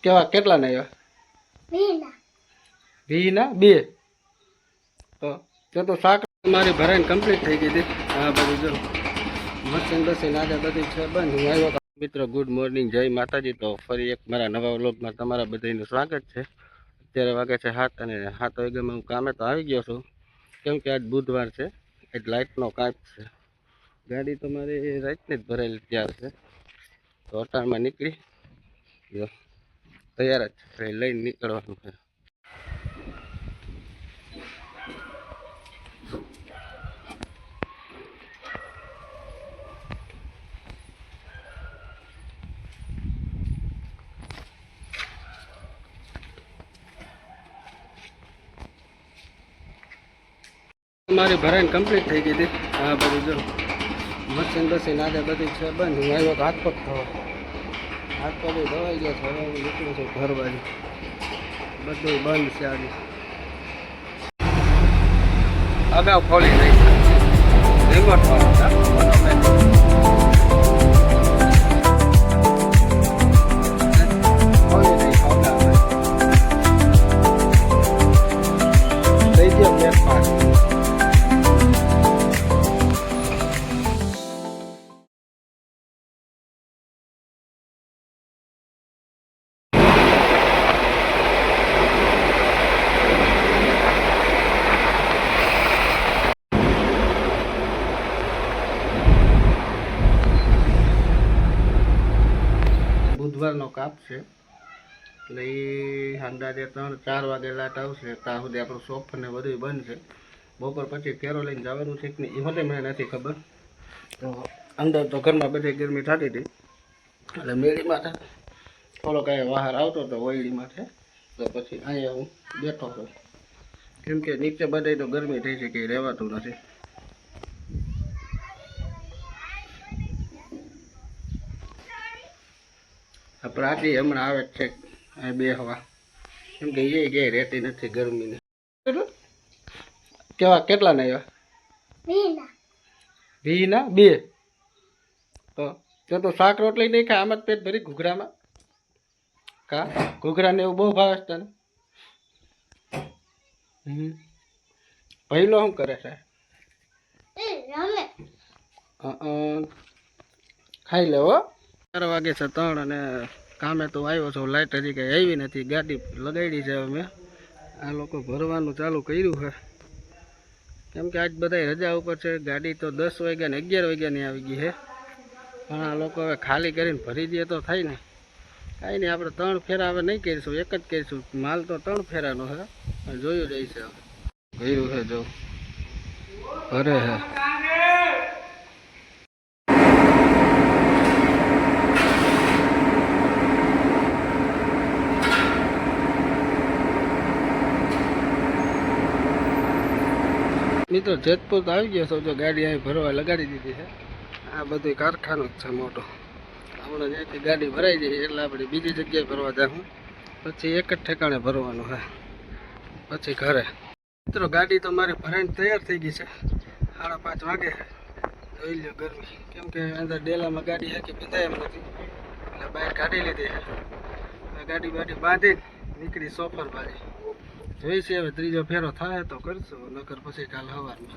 કેવા કેટલા ને આવ્યા? 20 ના 2. તો શાક મારી ભરાઈને કમ્પ્લીટ થઈ ગઈ હતી. હા બધું જો મશીન બસીને આજે બધી છે બંધ. હું આવ્યો મિત્રો. ગુડ મોર્નિંગ, જય માતાજી. તો ફરી એક મારા નવા વ્લોગમાં તમારા બધાનું સ્વાગત છે. અત્યારે વાગે છે 7 અને 7 વાગ્યામાં હું કામે તો આવી ગયો છું, કેમ કે આજ બુધવાર છે. આજ લાઇટનો કાચ છે. ગાડી તો મારી રાતની જ ભરાયેલી તૈયાર છે. તો અટાણમાં નીકળી તૈયાર જ છે, લઈને નીકળવાનું છે. મારી ભરાઈને કમ્પ્લીટ થઈ ગઈ હતી. હા બધું જો મશીન બસીને આજે બધી છે બંધ. હું આવ્યો હાથ પગ થવા, હાથ પગ ધોવાઈ ગયો છે. હવે હું નીકળું છું ઘર બાજુ. બધું બંધ છે આજે. અગાઉ ખોલી દઈશ રિમોટ બુધવારનો કાપ છે, એટલે એ અંદાજે 3-4 વાગે લાટ આવશે. ત્યાં સુધી આપણું શોપ ને બધું બંધ છે. બપોર પછી ફેરો લઈને જવાનું છે કે નહીં એ મને નથી ખબર. તો અંદર તો ઘરમાં બધી ગરમી થતી હતી, એટલે મેળીમાં થોડો કાંઈ બહાર આવતો હતો ઓયડીમાં છે. તો પછી અહીંયા હું બેઠો છું, કેમ કે નીચે બધાય તો ગરમી થઈ છે, કે રહેવાતું નથી. પ્રાચી હમણાં આવે છે બે હવા, કેમ કે એ ક્યાંય રહેતી નથી ગરમીને. કેવા કેટલા ને આવ્યા? 20 ના 2. તો શાક રોટલી નહીં ખાય, આમ જ પેટ ભરી ઘૂઘરામાં કા ઘૂઘરા ને એવું બહુ ભાવે છે તને? પહેલો શું કરે છે? ખાઈ લે હો. 4 વાગે છે 3 અને કામે તો આવ્યો છો. લાઇટ હજી કંઈ આવી નથી. ગાડી લગાડી છે અમે. આ લોકો ભરવાનું ચાલુ કર્યું છે, કેમ કે આજ બધા રજા ઉપર છે. ગાડી તો 10 વાગ્યા ને 11 વાગ્યાની આવી ગઈ છે, પણ આ લોકો હવે ખાલી કરીને ભરી દે તો થાય ને. કાંઈ નહીં, આપણે 3 ફેરા હવે નહીં કરીશું, એક જ કરીશું. માલ તો 3 ફેરાનો છે, પણ જોયું જાય છે. કર્યું છે જો ભરે છે. મિત્રો જેતપુર તો આવી ગયો છો. જો ગાડી અહીં ભરવા લગાડી દીધી છે. આ બધું કારખાનું જ છે મોટો. હમણાં જ્યાંથી ગાડી ભરાઈ જાય એટલે આપણે બીજી જગ્યાએ ભરવા જાઉં, પછી એક જ ઠેકાણે ભરવાનું છે, પછી ઘરે. મિત્રો ગાડી તો મારી ભરાઈને તૈયાર થઈ ગઈ છે. 5:30 વાગે છે. જોઈ લો ગરમી, કેમ કે અંદર ડેલામાં ગાડી હાકી બંધાય એમ નથી, એટલે બહાર કાઢી લીધી છે. ગાડી બાંધીને નીકળી સોફર બાજુ. જોઈશે હવે ત્રીજો ફેરો થાય તો કરશું, નકર પછી કાલ સવારમાં.